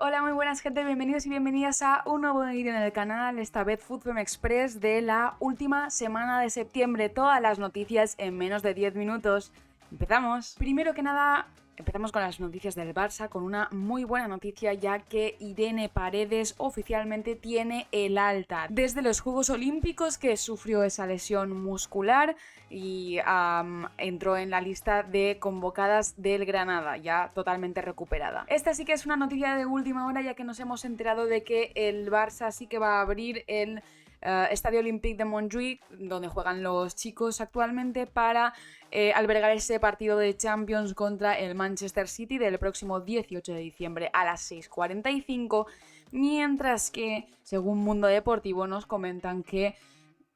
Hola, muy buenas gente, bienvenidos y bienvenidas a un nuevo vídeo en el canal, esta vez FUTFEM Express de la última semana de septiembre. Todas las noticias en menos de 10 minutos. ¡Empezamos! Primero que nada, empezamos con las noticias del Barça, con una muy buena noticia, ya que Irene Paredes oficialmente tiene el alta desde los Juegos Olímpicos, que sufrió esa lesión muscular y entró en la lista de convocadas del Granada, ya totalmente recuperada. Esta sí que es una noticia de última hora, ya que nos hemos enterado de que el Barça sí que va a abrir el Estadio Olympique de Montjuïc, donde juegan los chicos actualmente, para albergar ese partido de Champions contra el Manchester City del próximo 18 de diciembre a las 6:45, mientras que, según Mundo Deportivo, nos comentan que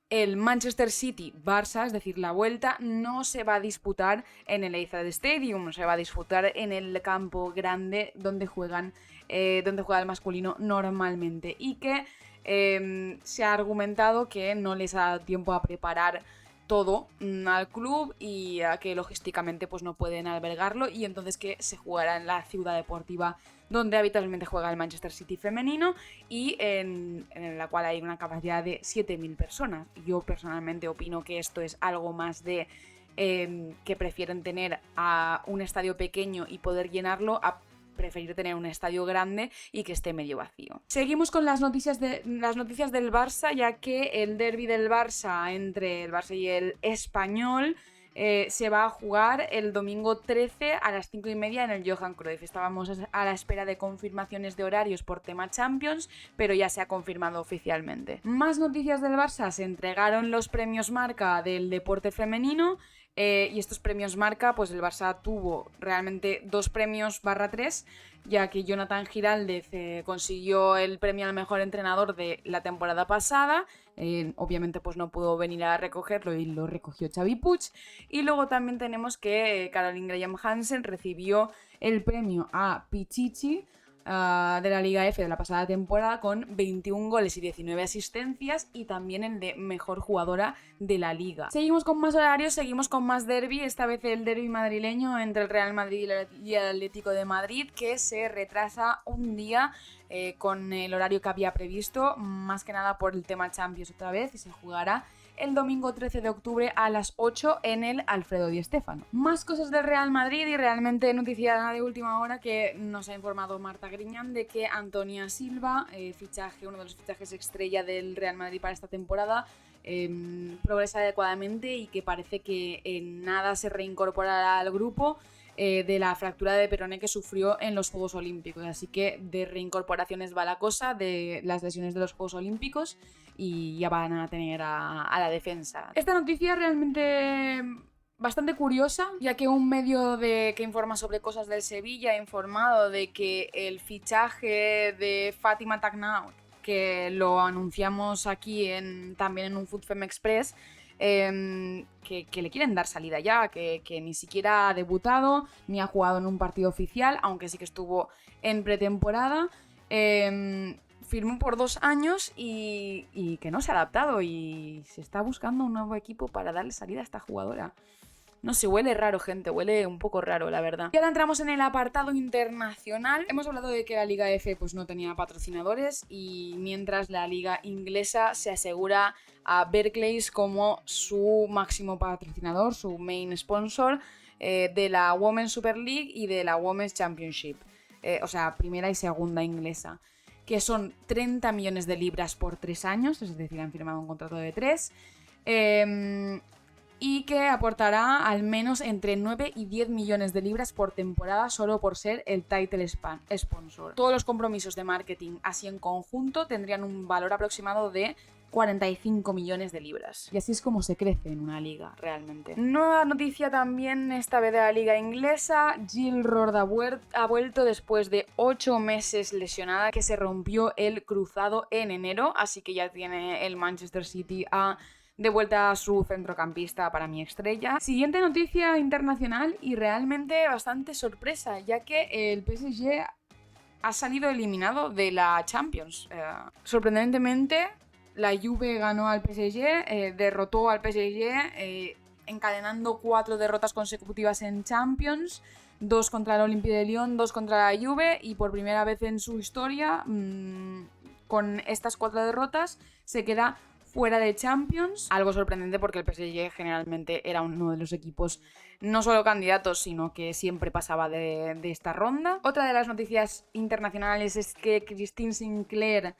el Manchester City-Barça, es decir, la vuelta, no se va a disputar en el Etihad Stadium, se va a disputar en el campo grande donde juega el masculino normalmente, y que se ha argumentado que no les ha dado tiempo a preparar todo al club y a que logísticamente pues no pueden albergarlo, y entonces que se jugará en la ciudad deportiva donde habitualmente juega el Manchester City femenino y en la cual hay una capacidad de 7.000 personas. Yo personalmente opino que esto es algo más de que prefieren tener a un estadio pequeño y poder llenarlo a preferir tener un estadio grande y que esté medio vacío. Seguimos con las noticias del Barça, ya que el derbi del Barça entre el Barça y el Español se va a jugar el domingo 13 a las 5:30 en el Johan Cruyff. Estábamos a la espera de confirmaciones de horarios por tema Champions, pero ya se ha confirmado oficialmente. Más noticias del Barça: se entregaron los premios Marca del deporte femenino. Y estos premios Marca, pues el Barça tuvo realmente 2 premios /3, ya que Jonathan Giraldez consiguió el premio al mejor entrenador de la temporada pasada. Obviamente pues no pudo venir a recogerlo y lo recogió Xavi Puig. Y luego también tenemos que Caroline Graham Hansen recibió el premio a Pichichi de la Liga F de la pasada temporada con 21 goles y 19 asistencias, y también el de mejor jugadora de la liga. Seguimos con más horarios, seguimos con más derbi, esta vez el derbi madrileño entre el Real Madrid y el Atlético de Madrid, que se retrasa un día con el horario que había previsto, más que nada por el tema Champions otra vez, y se jugará el domingo 13 de octubre a las 8 en el Alfredo Di Stéfano. Más cosas del Real Madrid, y realmente noticia de última hora que nos ha informado Marta Griñán de que Antonia Silva, uno de los fichajes estrella del Real Madrid para esta temporada, progresa adecuadamente y que parece que en nada se reincorporará al grupo de la fractura de peroné que sufrió en los Juegos Olímpicos. Así que de reincorporaciones va la cosa, de las lesiones de los Juegos Olímpicos, y ya van a tener a la defensa. Esta noticia realmente bastante curiosa, ya que un medio que informa sobre cosas del Sevilla ha informado de que el fichaje de Fátima Tacnao, que lo anunciamos aquí también en un FUTFEM Express, que le quieren dar salida ya, que ni siquiera ha debutado ni ha jugado en un partido oficial, aunque sí que estuvo en pretemporada. Firmó por 2 años y que no se ha adaptado, y se está buscando un nuevo equipo para darle salida a esta jugadora. No sé, huele raro, gente, huele un poco raro, la verdad. Y ahora entramos en el apartado internacional. Hemos hablado de que la Liga F pues no tenía patrocinadores, y mientras la Liga Inglesa se asegura a Barclays como su máximo patrocinador, su main sponsor de la Women's Super League y de la Women's Championship. O sea, primera y segunda inglesa, que son 30 millones de libras por 3 años, es decir, han firmado un contrato de 3. Y que aportará al menos entre 9 y 10 millones de libras por temporada solo por ser el title sponsor. Todos los compromisos de marketing así en conjunto tendrían un valor aproximado de 45 millones de libras. Y así es como se crece en una liga, realmente. Nueva noticia también, esta vez de la liga inglesa. Jill Roord ha vuelto después de 8 meses lesionada, que se rompió el cruzado en enero, así que ya tiene el Manchester City de vuelta a su centrocampista, para mi estrella. Siguiente noticia internacional, y realmente bastante sorpresa, ya que el PSG ha salido eliminado de la Champions. Sorprendentemente, la Juve ganó al PSG, derrotó al PSG, encadenando 4 derrotas consecutivas en Champions, 2 contra el Olympique de Lyon, 2 contra la Juve, y por primera vez en su historia, con estas 4 derrotas, se queda fuera de Champions. Algo sorprendente porque el PSG generalmente era uno de los equipos no solo candidatos, sino que siempre pasaba de esta ronda. Otra de las noticias internacionales es que Christine Sinclair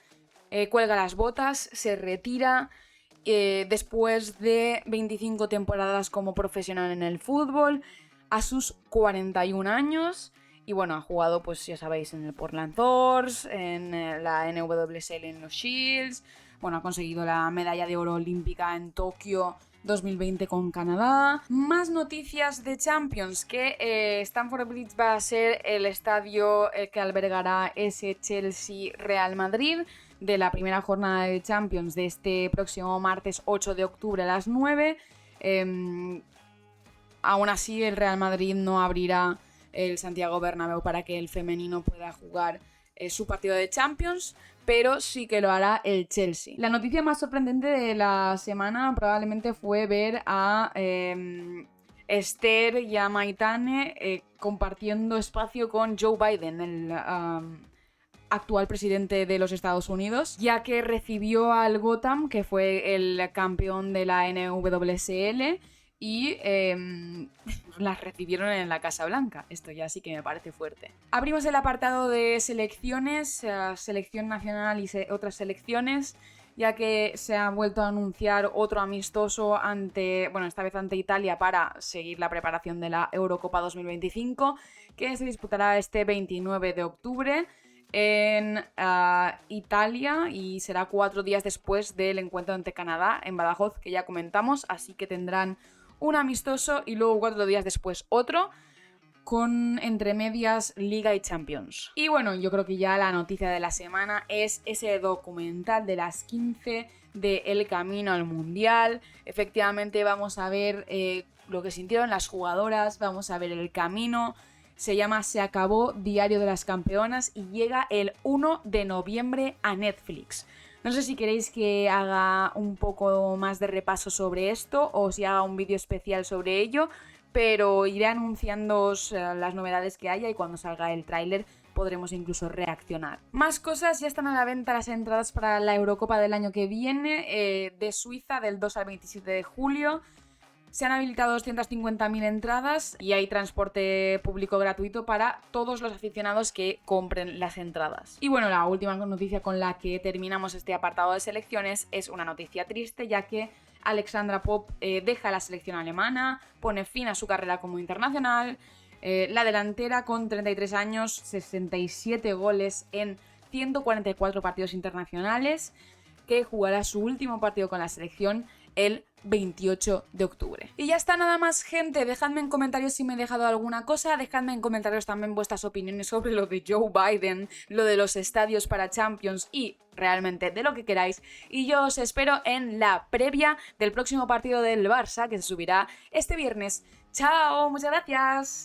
cuelga las botas, se retira después de 25 temporadas como profesional en el fútbol, a sus 41 años. Y bueno, ha jugado, pues ya sabéis, en el Portland Thorns, en la NWSL en los Shields. Bueno, ha conseguido la medalla de oro olímpica en Tokio 2020 con Canadá. Más noticias de Champions, que Stamford Bridge va a ser el estadio que albergará ese Chelsea-Real Madrid de la primera jornada de Champions de este próximo martes 8 de octubre a las 9. Aún así, el Real Madrid no abrirá el Santiago Bernabéu para que el femenino pueda jugar su partido de Champions, pero sí que lo hará el Chelsea. La noticia más sorprendente de la semana probablemente fue ver a Esther y a Maitane compartiendo espacio con Joe Biden, el actual presidente de los Estados Unidos, ya que recibió al Gotham, que fue el campeón de la NWSL, y las recibieron en la Casa Blanca. Esto ya sí que me parece fuerte. Abrimos el apartado de selecciones, selección nacional y otras selecciones, ya que se ha vuelto a anunciar otro amistoso esta vez ante Italia para seguir la preparación de la Eurocopa 2025, que se disputará este 29 de octubre en Italia y será 4 días después del encuentro ante Canadá en Badajoz, que ya comentamos, así que tendrán un amistoso y luego 4 días después otro, con entre medias Liga y Champions. Y bueno, yo creo que ya la noticia de la semana es ese documental de las 15 de El Camino al Mundial. Efectivamente vamos a ver lo que sintieron las jugadoras, vamos a ver el camino. Se llama Se acabó, Diario de las Campeonas, y llega el 1 de noviembre a Netflix. No sé si queréis que haga un poco más de repaso sobre esto o si haga un vídeo especial sobre ello, pero iré anunciándoos las novedades que haya y cuando salga el tráiler podremos incluso reaccionar. Más cosas, ya están a la venta las entradas para la Eurocopa del año que viene, de Suiza, del 2 al 27 de julio. Se han habilitado 250.000 entradas y hay transporte público gratuito para todos los aficionados que compren las entradas. Y bueno, la última noticia con la que terminamos este apartado de selecciones es una noticia triste, ya que Alexandra Popp deja la selección alemana, pone fin a su carrera como internacional. La delantera, con 33 años, 67 goles en 144 partidos internacionales, que jugará su último partido con la selección el 28 de octubre. Y ya está, nada más, gente. Dejadme en comentarios si me he dejado alguna cosa. Dejadme en comentarios también vuestras opiniones sobre lo de Joe Biden, lo de los estadios para Champions y realmente de lo que queráis. Y yo os espero en la previa del próximo partido del Barça, que se subirá este viernes. ¡Chao! ¡Muchas gracias!